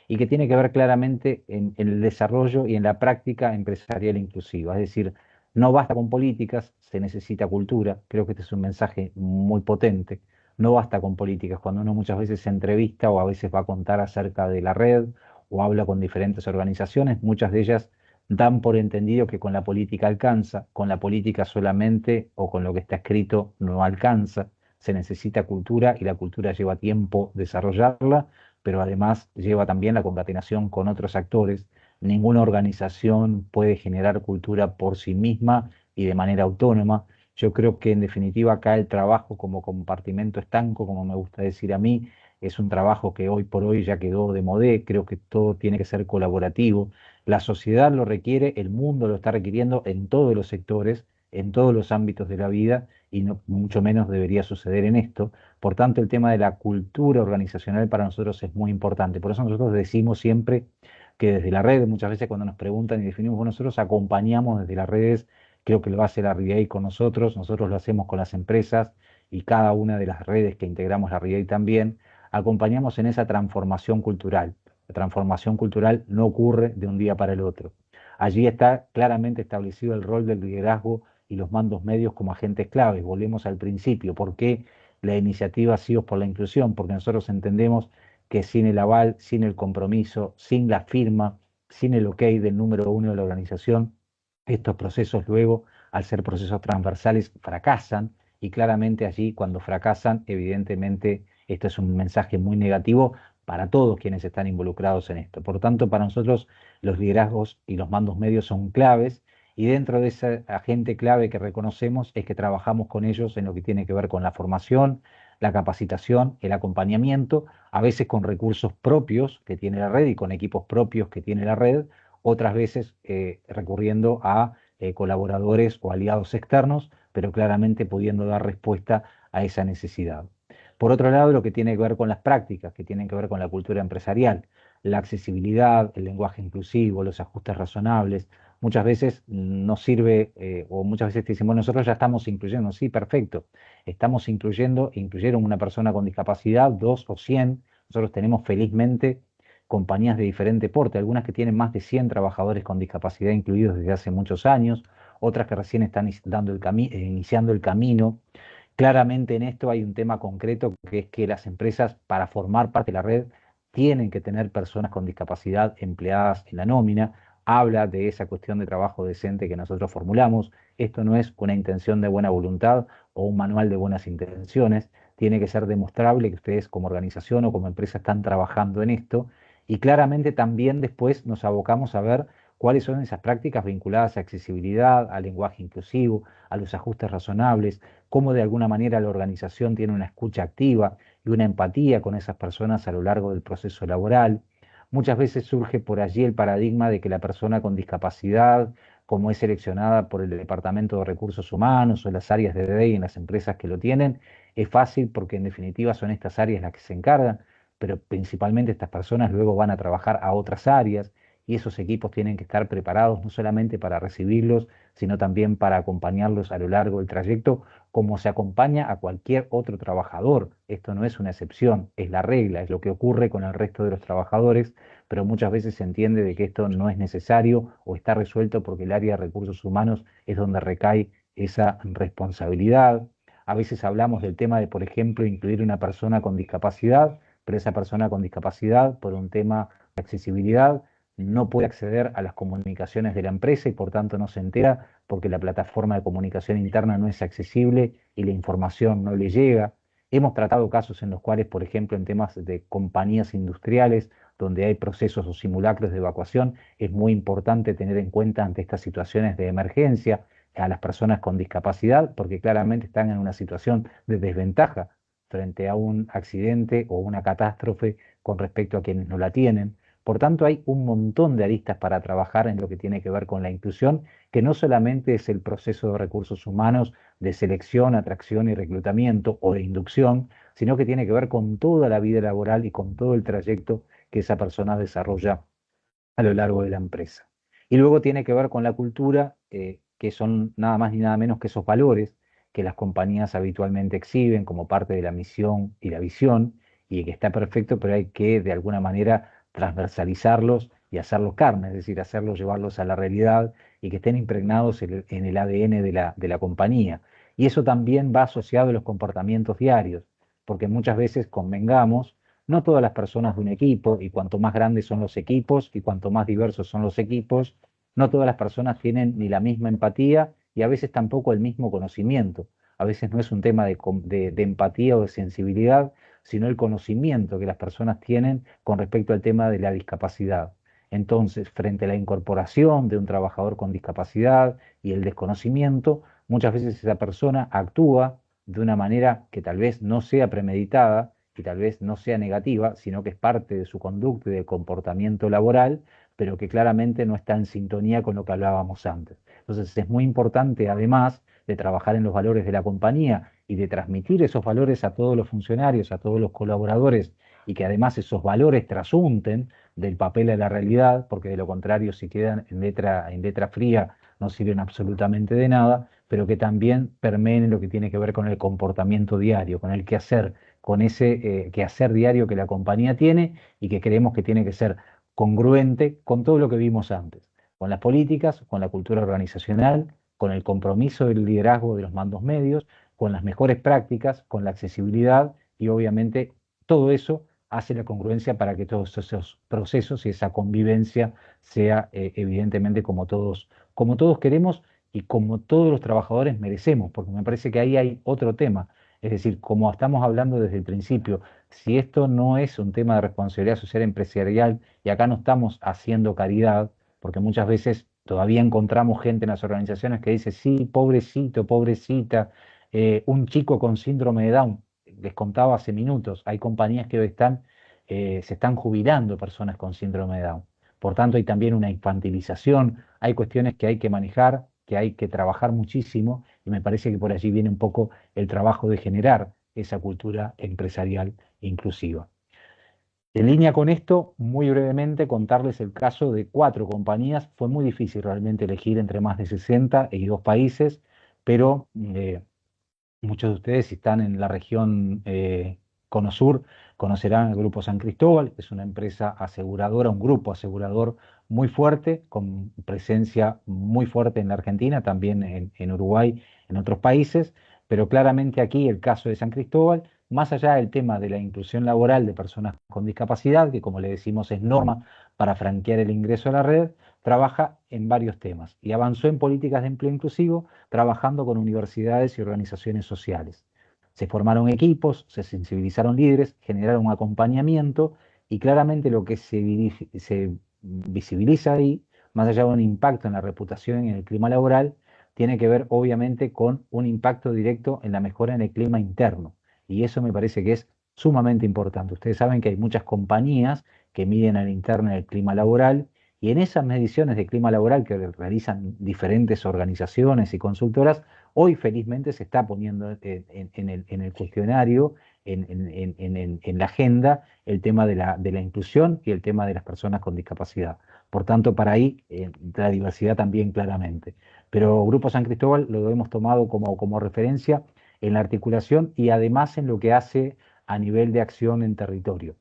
y que tiene que ver claramente en el desarrollo y en la práctica empresarial inclusiva. Es decir, no basta con políticas, se necesita cultura. Creo que este es un mensaje muy potente. No basta con políticas. Cuando uno muchas veces se entrevista o a veces va a contar acerca de la red o habla con diferentes organizaciones, muchas de ellas dan por entendido que con la política alcanza, con la política solamente o con lo que está escrito no alcanza. Se necesita cultura y la cultura lleva tiempo desarrollarla, pero además lleva también la concatenación con otros actores. Ninguna organización puede generar cultura por sí misma y de manera autónoma. Yo creo que en definitiva acá el trabajo como compartimento estanco, como me gusta decir a mí, es un trabajo que hoy por hoy ya quedó de modé. Creo que todo tiene que ser colaborativo. La sociedad lo requiere, el mundo lo está requiriendo en todos los sectores, en todos los ámbitos de la vida, y no, mucho menos debería suceder en esto. Por tanto, el tema de la cultura organizacional para nosotros es muy importante. Por eso nosotros decimos siempre que desde la red, muchas veces cuando nos preguntan y definimos, bueno, nosotros acompañamos desde las redes. Creo que lo hace la RIAI con nosotros lo hacemos con las empresas y cada una de las redes que integramos la RIAI también, acompañamos en esa transformación cultural. La transformación cultural no ocurre de un día para el otro. Allí está claramente establecido el rol del liderazgo y los mandos medios como agentes claves. Volvemos al principio. ¿Por qué la iniciativa CIOs por la inclusión? Porque nosotros entendemos que sin el aval, sin el compromiso, sin la firma, sin el ok del número 1 de la organización, estos procesos luego, al ser procesos transversales, fracasan, y claramente allí cuando fracasan, evidentemente esto es un mensaje muy negativo para todos quienes están involucrados en esto. Por tanto, para nosotros los liderazgos y los mandos medios son claves, y dentro de ese agente clave que reconocemos es que trabajamos con ellos en lo que tiene que ver con la formación, la capacitación, el acompañamiento, a veces con recursos propios que tiene la red y con equipos propios que tiene la red, otras veces recurriendo a colaboradores o aliados externos, pero claramente pudiendo dar respuesta a esa necesidad. Por otro lado, lo que tiene que ver con las prácticas, que tienen que ver con la cultura empresarial, la accesibilidad, el lenguaje inclusivo, los ajustes razonables, muchas veces nos sirve o muchas veces te dicen, bueno, nosotros ya estamos incluyendo, sí, perfecto, estamos incluyendo, incluyeron una persona con discapacidad, 2 o 100, nosotros tenemos felizmente compañías de diferente porte, algunas que tienen más de 100 trabajadores con discapacidad incluidos desde hace muchos años, otras que recién están iniciando el camino. Claramente en esto hay un tema concreto, que es que las empresas, para formar parte de la red, tienen que tener personas con discapacidad empleadas en la nómina. Habla de esa cuestión de trabajo decente que nosotros formulamos. Esto no es una intención de buena voluntad o un manual de buenas intenciones. Tiene que ser demostrable que ustedes como organización o como empresa están trabajando en esto. Y claramente también después nos abocamos a ver cuáles son esas prácticas vinculadas a accesibilidad, al lenguaje inclusivo, a los ajustes razonables, cómo de alguna manera la organización tiene una escucha activa y una empatía con esas personas a lo largo del proceso laboral. Muchas veces surge por allí el paradigma de que la persona con discapacidad, como es seleccionada por el Departamento de Recursos Humanos o las áreas de DEI en las empresas que lo tienen, es fácil porque en definitiva son estas áreas las que se encargan, pero principalmente estas personas luego van a trabajar a otras áreas y esos equipos tienen que estar preparados no solamente para recibirlos, sino también para acompañarlos a lo largo del trayecto, como se acompaña a cualquier otro trabajador. Esto no es una excepción, es la regla, es lo que ocurre con el resto de los trabajadores, pero muchas veces se entiende de que esto no es necesario o está resuelto porque el área de recursos humanos es donde recae esa responsabilidad. A veces hablamos del tema de, por ejemplo, incluir una persona con discapacidad, pero esa persona con discapacidad, por un tema de accesibilidad, no puede acceder a las comunicaciones de la empresa y por tanto no se entera porque la plataforma de comunicación interna no es accesible y la información no le llega. Hemos tratado casos en los cuales, por ejemplo, en temas de compañías industriales, donde hay procesos o simulacros de evacuación, es muy importante tener en cuenta ante estas situaciones de emergencia a las personas con discapacidad, porque claramente están en una situación de desventaja frente a un accidente o una catástrofe con respecto a quienes no la tienen. Por tanto, hay un montón de aristas para trabajar en lo que tiene que ver con la inclusión, que no solamente es el proceso de recursos humanos de selección, atracción y reclutamiento o de inducción, sino que tiene que ver con toda la vida laboral y con todo el trayecto que esa persona desarrolla a lo largo de la empresa. Y luego tiene que ver con la cultura, que son nada más ni nada menos que esos valores que las compañías habitualmente exhiben como parte de la misión y la visión, y que está perfecto, pero hay que de alguna manera transversalizarlos y hacerlos carne, es decir, hacerlos, llevarlos a la realidad y que estén impregnados en el ADN de la compañía. Y eso también va asociado a los comportamientos diarios, porque muchas veces convengamos, no todas las personas de un equipo, y cuanto más grandes son los equipos y cuanto más diversos son los equipos, no todas las personas tienen ni la misma empatía y a veces tampoco el mismo conocimiento. A veces no es un tema de empatía o de sensibilidad, sino el conocimiento que las personas tienen con respecto al tema de la discapacidad. Entonces, frente a la incorporación de un trabajador con discapacidad y el desconocimiento, muchas veces esa persona actúa de una manera que tal vez no sea premeditada, que tal vez no sea negativa, sino que es parte de su conducta y de comportamiento laboral, pero que claramente no está en sintonía con lo que hablábamos antes. Entonces es muy importante, además de trabajar en los valores de la compañía y de transmitir esos valores a todos los funcionarios, a todos los colaboradores, y que además esos valores trasunten del papel a la realidad, porque de lo contrario, si quedan en letra fría, no sirven absolutamente de nada, pero que también permeen en lo que tiene que ver con el comportamiento diario, con el quehacer, con ese quehacer diario que la compañía tiene y que creemos que tiene que ser congruente con todo lo que vimos antes, con las políticas, con la cultura organizacional, con el compromiso del liderazgo de los mandos medios, con las mejores prácticas, con la accesibilidad y obviamente todo eso hace la congruencia para que todos esos procesos y esa convivencia sea evidentemente como todos queremos y como todos los trabajadores merecemos, porque me parece que ahí hay otro tema. Es decir, como estamos hablando desde el principio, si esto no es un tema de responsabilidad social empresarial y acá no estamos haciendo caridad, porque muchas veces todavía encontramos gente en las organizaciones que dice, sí, pobrecito, pobrecita, un chico con síndrome de Down, les contaba hace minutos, hay compañías que se están jubilando personas con síndrome de Down. Por tanto, hay también una infantilización, hay cuestiones que hay que manejar, que hay que trabajar muchísimo, y me parece que por allí viene un poco el trabajo de generar esa cultura empresarial inclusiva. En línea con esto, muy brevemente contarles el caso de 4 compañías. Fue muy difícil realmente elegir entre más de 60 y 2 países, pero muchos de ustedes, si están en la región Cono Sur, conocerán el Grupo San Cristóbal, que es una empresa aseguradora, un grupo asegurador muy fuerte, con presencia muy fuerte en la Argentina, también en Uruguay, en otros países, pero claramente aquí el caso de San Cristóbal, más allá del tema de la inclusión laboral de personas con discapacidad, que como le decimos es norma para franquear el ingreso a la red, trabaja en varios temas y avanzó en políticas de empleo inclusivo trabajando con universidades y organizaciones sociales. Se formaron equipos, se sensibilizaron líderes, generaron un acompañamiento y claramente lo que se visibiliza ahí, más allá de un impacto en la reputación y en el clima laboral, tiene que ver obviamente con un impacto directo en la mejora en el clima interno. Y eso me parece que es sumamente importante. Ustedes saben que hay muchas compañías que miden al interno el clima laboral y en esas mediciones de clima laboral que realizan diferentes organizaciones y consultoras, hoy felizmente se está poniendo en el cuestionario, en la agenda, el tema de la inclusión y el tema de las personas con discapacidad. Por tanto, para ahí la diversidad también claramente. Pero Grupo San Cristóbal lo hemos tomado como referencia en la articulación y además en lo que hace a nivel de acción en territorio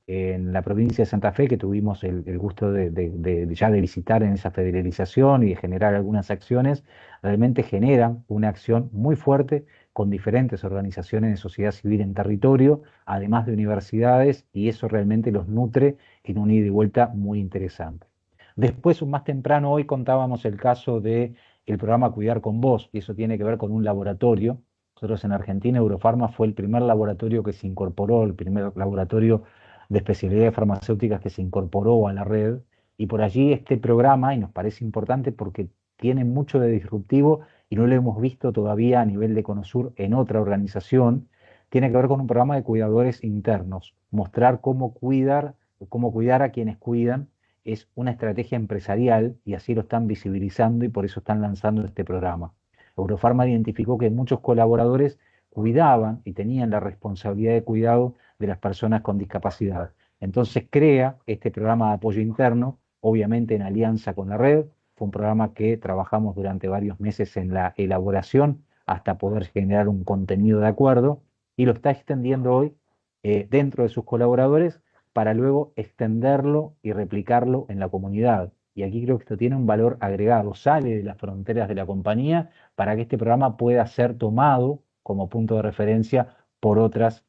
en la provincia de Santa Fe, que tuvimos el gusto ya de visitar en esa federalización y de generar algunas acciones, realmente generan una acción muy fuerte con diferentes organizaciones de sociedad civil en territorio, además de universidades, y eso realmente los nutre en un ida y vuelta muy interesante. Después, más temprano, hoy contábamos el caso del programa Cuidar con Vos, y eso tiene que ver con un laboratorio. Nosotros en Argentina, Eurofarma fue el primer laboratorio que se incorporó, el primer laboratorio de especialidades farmacéuticas que se incorporó a la red y por allí este programa, y nos parece importante porque tiene mucho de disruptivo y no lo hemos visto todavía a nivel de Conosur en otra organización, tiene que ver con un programa de cuidadores internos, mostrar cómo cuidar cómo cuidar a quienes cuidan, es una estrategia empresarial y así lo están visibilizando y por eso están lanzando este programa. Eurofarma identificó que muchos colaboradores cuidaban y tenían la responsabilidad de cuidado de las personas con discapacidad. Entonces crea este programa de apoyo interno, obviamente en alianza con la red. Fue un programa que trabajamos durante varios meses en la elaboración hasta poder generar un contenido de acuerdo y lo está extendiendo hoy dentro de sus colaboradores para luego extenderlo y replicarlo en la comunidad. Y aquí creo que esto tiene un valor agregado, sale de las fronteras de la compañía para que este programa pueda ser tomado como punto de referencia por otras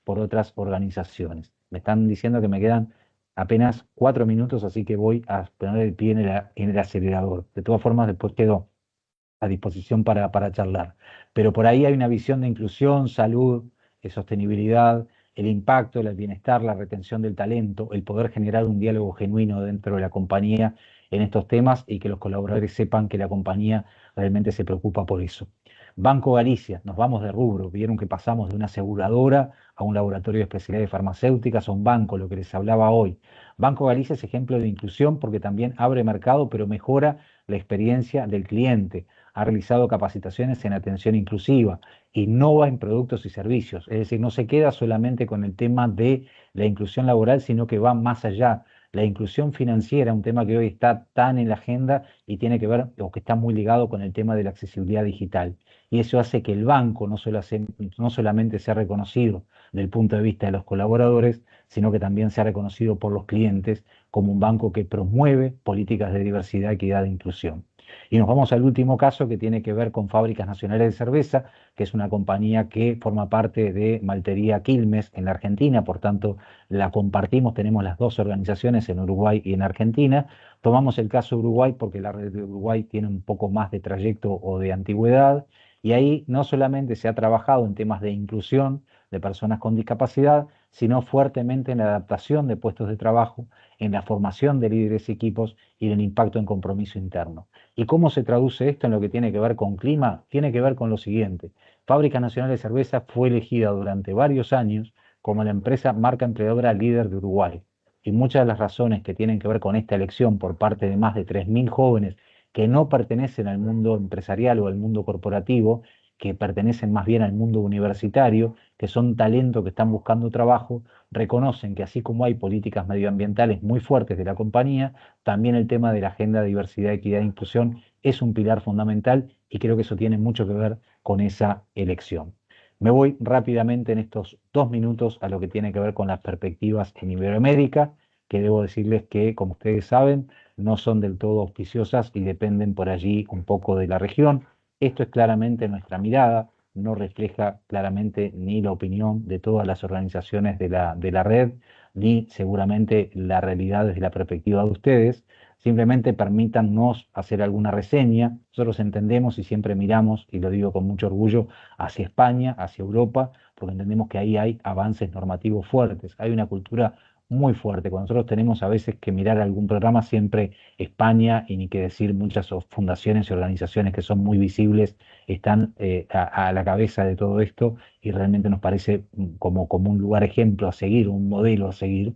organizaciones. Me están diciendo que me quedan apenas 4 minutos, así que voy a poner el pie en el acelerador. De todas formas, después quedo a disposición para charlar. Pero por ahí hay una visión de inclusión, salud, sostenibilidad, el impacto, el bienestar, la retención del talento, el poder generar un diálogo genuino dentro de la compañía en estos temas y que los colaboradores sepan que la compañía realmente se preocupa por eso. Banco Galicia, nos vamos de rubro, vieron que pasamos de una aseguradora a un laboratorio de especialidades farmacéuticas a un banco, lo que les hablaba hoy. Banco Galicia es ejemplo de inclusión porque también abre mercado, pero mejora la experiencia del cliente. Ha realizado capacitaciones en atención inclusiva, innova en productos y servicios, es decir, no se queda solamente con el tema de la inclusión laboral, sino que va más allá. La inclusión financiera, un tema que hoy está tan en la agenda y tiene que ver, o que está muy ligado con el tema de la accesibilidad digital. Y eso hace que el banco no solamente sea reconocido desde el punto de vista de los colaboradores, sino que también sea reconocido por los clientes como un banco que promueve políticas de diversidad, equidad e inclusión. Y nos vamos al último caso que tiene que ver con Fábricas Nacionales de Cerveza, que es una compañía que forma parte de Maltería Quilmes en la Argentina, por tanto la compartimos, tenemos las dos organizaciones en Uruguay y en Argentina. Tomamos el caso de Uruguay porque la red de Uruguay tiene un poco más de trayecto o de antigüedad y ahí no solamente se ha trabajado en temas de inclusión de personas con discapacidad, sino fuertemente en la adaptación de puestos de trabajo, en la formación de líderes y equipos y en el impacto en compromiso interno. ¿Y cómo se traduce esto en lo que tiene que ver con clima? Tiene que ver con lo siguiente. Fábrica Nacional de Cerveza fue elegida durante varios años como la empresa marca empleadora líder de Uruguay. Y muchas de las razones que tienen que ver con esta elección por parte de más de 3.000 jóvenes que no pertenecen al mundo empresarial o al mundo corporativo, que pertenecen más bien al mundo universitario, que son talento que están buscando trabajo, reconocen que así como hay políticas medioambientales muy fuertes de la compañía, también el tema de la agenda de diversidad, equidad e inclusión es un pilar fundamental y creo que eso tiene mucho que ver con esa elección. Me voy rápidamente en estos 2 minutos a lo que tiene que ver con las perspectivas en Iberoamérica, que debo decirles que, como ustedes saben, no son del todo auspiciosas y dependen por allí un poco de la región. Esto es claramente nuestra mirada, no refleja claramente ni la opinión de todas las organizaciones de la red, ni seguramente la realidad desde la perspectiva de ustedes. Simplemente permítannos hacer alguna reseña. Nosotros entendemos y siempre miramos, y lo digo con mucho orgullo, hacia España, hacia Europa, porque entendemos que ahí hay avances normativos fuertes. Hay una cultura muy fuerte. Cuando nosotros tenemos a veces que mirar algún programa, siempre España, y ni que decir muchas fundaciones y organizaciones que son muy visibles, están a la cabeza de todo esto y realmente nos parece como un lugar ejemplo a seguir, un modelo a seguir.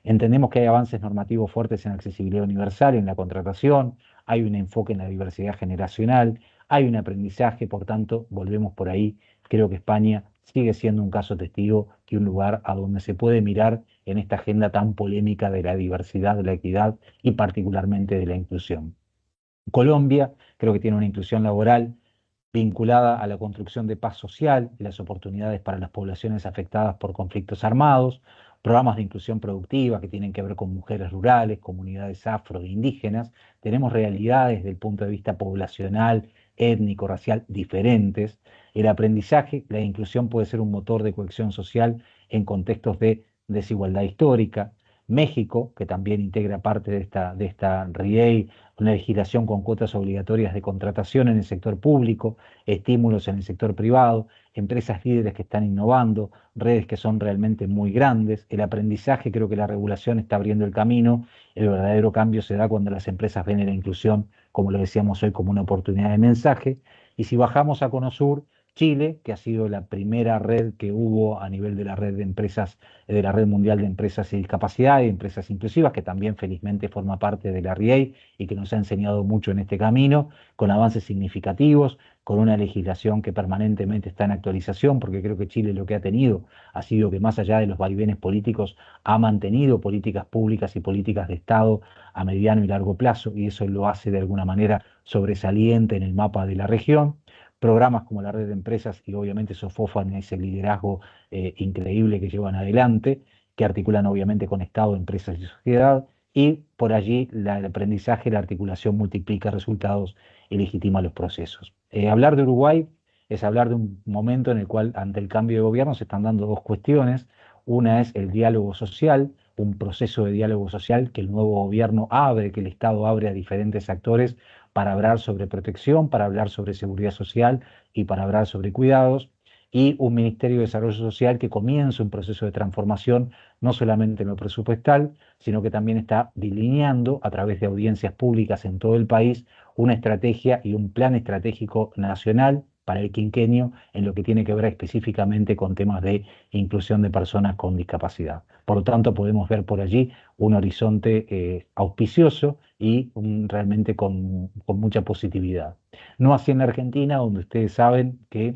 Entendemos que hay avances normativos fuertes en accesibilidad universal, en la contratación, hay un enfoque en la diversidad generacional, hay un aprendizaje, por tanto, volvemos por ahí. Creo que España sigue siendo un caso testigo y un lugar a donde se puede mirar en esta agenda tan polémica de la diversidad, de la equidad y particularmente de la inclusión. Colombia creo que tiene una inclusión laboral vinculada a la construcción de paz social y las oportunidades para las poblaciones afectadas por conflictos armados, programas de inclusión productiva que tienen que ver con mujeres rurales, comunidades afro e indígenas. Tenemos realidades desde el punto de vista poblacional, étnico, racial diferentes. El aprendizaje, la inclusión puede ser un motor de cohesión social en contextos de desigualdad histórica. México, que también integra parte de esta RIEI, una legislación con cuotas obligatorias de contratación en el sector público, estímulos en el sector privado, empresas líderes que están innovando, redes que son realmente muy grandes. El aprendizaje, creo que la regulación está abriendo el camino. El verdadero cambio se da cuando las empresas ven la inclusión, como lo decíamos hoy, como una oportunidad de mensaje. Y si bajamos a Cono Sur, Chile, que ha sido la primera red que hubo a nivel de la red de empresas, de la red mundial de empresas y discapacidad y empresas inclusivas, que también felizmente forma parte de la RIEI y que nos ha enseñado mucho en este camino, con avances significativos, con una legislación que permanentemente está en actualización, porque creo que Chile lo que ha tenido ha sido que más allá de los vaivenes políticos, ha mantenido políticas públicas y políticas de Estado a mediano y largo plazo, y eso lo hace de alguna manera sobresaliente en el mapa de la región. Programas como la red de empresas y obviamente Sofofan, ese liderazgo increíble que llevan adelante, que articulan obviamente con Estado, empresas y sociedad, y por allí el aprendizaje, la articulación multiplica resultados y legitima los procesos. Hablar de Uruguay es hablar de un momento en el cual ante el cambio de gobierno se están dando dos cuestiones. Una es el diálogo social, un proceso de diálogo social que el nuevo gobierno abre, que el Estado abre a diferentes actores para hablar sobre protección, para hablar sobre seguridad social y para hablar sobre cuidados, y un Ministerio de Desarrollo Social que comienza un proceso de transformación, no solamente en lo presupuestal, sino que también está delineando a través de audiencias públicas en todo el país una estrategia y un plan estratégico nacional para el quinquenio en lo que tiene que ver específicamente con temas de inclusión de personas con discapacidad. Por lo tanto, podemos ver por allí un horizonte auspicioso y realmente con mucha positividad. No así en la Argentina, donde ustedes saben que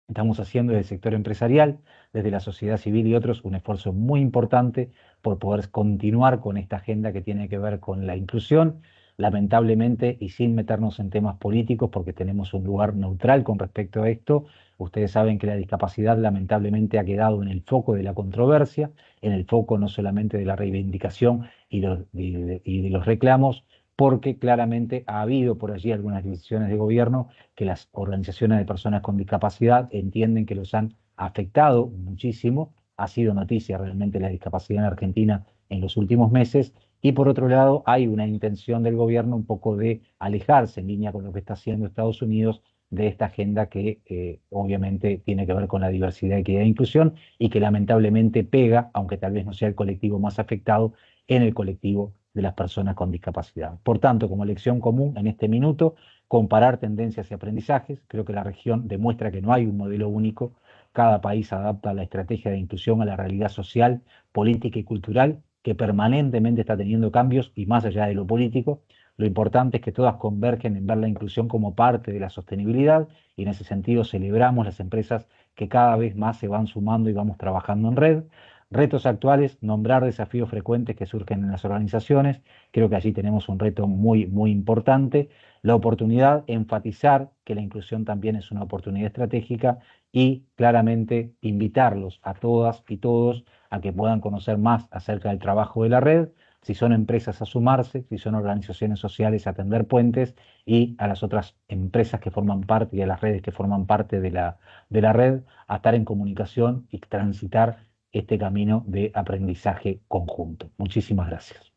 estamos haciendo desde el sector empresarial, desde la sociedad civil y otros, un esfuerzo muy importante por poder continuar con esta agenda que tiene que ver con la inclusión, lamentablemente y sin meternos en temas políticos, porque tenemos un lugar neutral con respecto a esto. Ustedes saben que la discapacidad lamentablemente ha quedado en el foco de la controversia, en el foco no solamente de la reivindicación y de los reclamos, porque claramente ha habido por allí algunas decisiones de gobierno que las organizaciones de personas con discapacidad entienden que los han afectado muchísimo. Ha sido noticia realmente la discapacidad en Argentina en los últimos meses. Y por otro lado, hay una intención del gobierno un poco de alejarse en línea con lo que está haciendo Estados Unidos de esta agenda que obviamente tiene que ver con la diversidad, equidad e inclusión y que lamentablemente pega, aunque tal vez no sea el colectivo más afectado, en el colectivo de las personas con discapacidad. Por tanto, como lección común en este minuto, comparar tendencias y aprendizajes. Creo que la región demuestra que no hay un modelo único. Cada país adapta la estrategia de inclusión a la realidad social, política y cultural que permanentemente está teniendo cambios y más allá de lo político. Lo importante es que todas convergen en ver la inclusión como parte de la sostenibilidad y en ese sentido celebramos las empresas que cada vez más se van sumando y vamos trabajando en red. Retos actuales, nombrar desafíos frecuentes que surgen en las organizaciones. Creo que allí tenemos un reto muy, muy importante. La oportunidad, enfatizar que la inclusión también es una oportunidad estratégica y claramente invitarlos a todas y todos a que puedan conocer más acerca del trabajo de la red, si son empresas a sumarse, si son organizaciones sociales a tender puentes y a las otras empresas que forman parte y a las redes que forman parte de la red a estar en comunicación y transitar este camino de aprendizaje conjunto. Muchísimas gracias.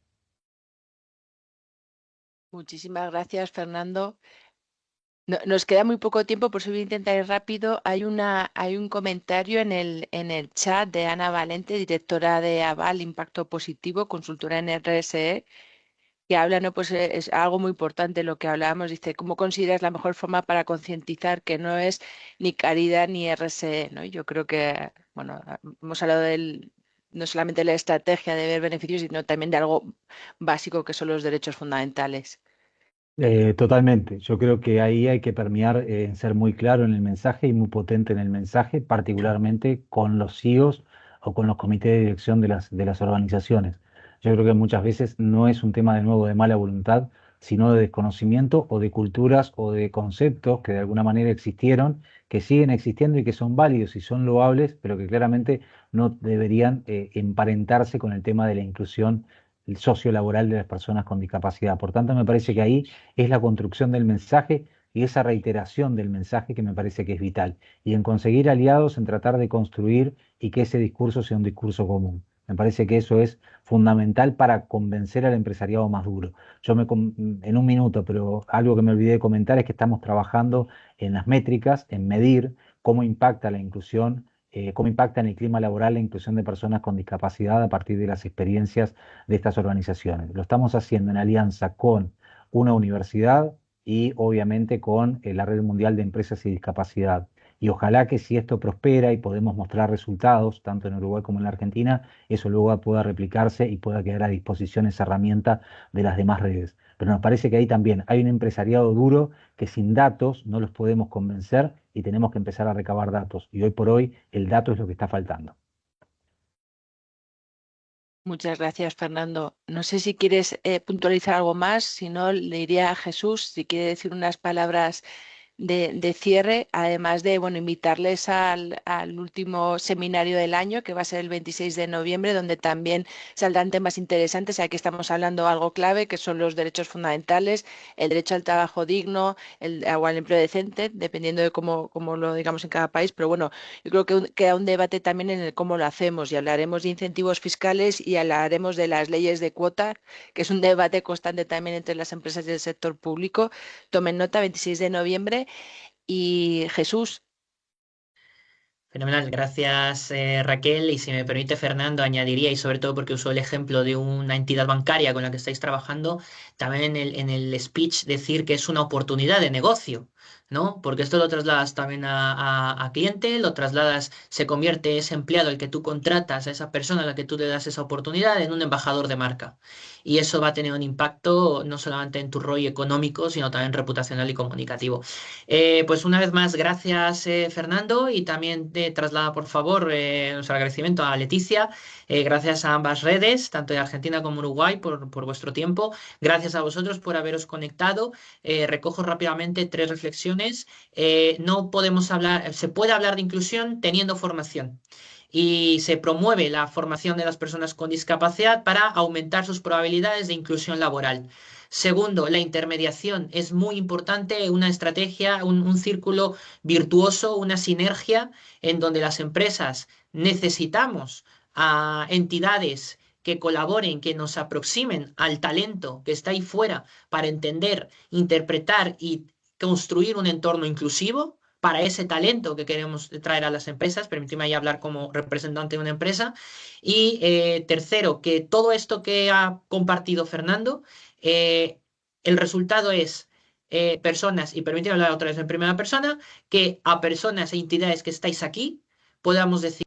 Muchísimas gracias, Fernando. Nos queda muy poco tiempo, por eso voy a intentar ir rápido. Hay un comentario en el chat de Ana Valente, directora de Aval Impacto Positivo, consultora en RSE, que habla, ¿no? Pues es algo muy importante lo que hablábamos. Dice, ¿cómo consideras la mejor forma para concientizar que no es ni caridad ni RSE, ¿no? Yo creo que, bueno, hemos hablado no solamente de la estrategia de ver beneficios, sino también de algo básico que son los derechos fundamentales. Totalmente. Yo creo que ahí hay que permear en ser muy claro en el mensaje y muy potente en el mensaje, particularmente con los CEOs o con los comités de dirección de las organizaciones. Yo creo que muchas veces no es un tema de nuevo de mala voluntad, sino de desconocimiento o de culturas o de conceptos que de alguna manera existieron, que siguen existiendo y que son válidos y son loables, pero que claramente no deberían emparentarse con el tema de la inclusión sociolaboral de las personas con discapacidad. Por tanto, me parece que ahí es la construcción del mensaje y esa reiteración del mensaje que me parece que es vital. Y en conseguir aliados, en tratar de construir y que ese discurso sea un discurso común. Me parece que eso es fundamental para convencer al empresariado más duro. En un minuto, pero algo que me olvidé de comentar es que estamos trabajando en las métricas, en medir cómo impacta la inclusión, cómo impacta en el clima laboral la inclusión de personas con discapacidad a partir de las experiencias de estas organizaciones. Lo estamos haciendo en alianza con una universidad y obviamente con la Red Mundial de Empresas y Discapacidad. Y ojalá que si esto prospera y podemos mostrar resultados, tanto en Uruguay como en la Argentina, eso luego pueda replicarse y pueda quedar a disposición esa herramienta de las demás redes. Pero nos parece que ahí también hay un empresariado duro que sin datos no los podemos convencer y tenemos que empezar a recabar datos. Y hoy por hoy el dato es lo que está faltando. Muchas gracias, Fernando. No sé si quieres puntualizar algo más, si no, le diría a Jesús si quiere decir unas palabras de cierre, además de bueno, invitarles al último seminario del año, que va a ser el 26 de noviembre, donde también saldrán temas interesantes. Aquí estamos hablando de algo clave, que son los derechos fundamentales, el derecho al trabajo digno, o al empleo decente, dependiendo de cómo lo digamos en cada país. Pero bueno, yo creo que queda un debate también en el cómo lo hacemos, y hablaremos de incentivos fiscales y hablaremos de las leyes de cuota, que es un debate constante también entre las empresas y el sector público. Tomen nota, 26 de noviembre. Y Jesús, Fenomenal, gracias Raquel. Y si me permite, Fernando, añadiría, y sobre todo porque usó el ejemplo de una entidad bancaria con la que estáis trabajando, también en el speech decir que es una oportunidad de negocio, ¿no? Porque esto lo trasladas también a cliente, lo trasladas, se convierte ese empleado al que tú contratas, a esa persona a la que tú le das esa oportunidad, en un embajador de marca. Y eso va a tener un impacto no solamente en tu rol económico, sino también reputacional y comunicativo. Pues una vez más, gracias Fernando, y también te traslada por favor nuestro agradecimiento a Leticia. Gracias a ambas redes, tanto de Argentina como Uruguay, por vuestro tiempo. Gracias a vosotros por haberos conectado. Recojo rápidamente tres reflexiones. No podemos hablar, se puede hablar de inclusión teniendo formación. Y se promueve la formación de las personas con discapacidad para aumentar sus probabilidades de inclusión laboral. Segundo, la intermediación es muy importante, una estrategia, un círculo virtuoso, una sinergia en donde las empresas necesitamos a entidades que colaboren, que nos aproximen al talento que está ahí fuera para entender, interpretar y construir un entorno inclusivo para ese talento que queremos traer a las empresas. Permíteme ahí hablar como representante de una empresa. Y tercero, que todo esto que ha compartido Fernando, eh, el resultado es personas, y permíteme hablar otra vez en primera persona, que a personas e entidades que estáis aquí podamos decir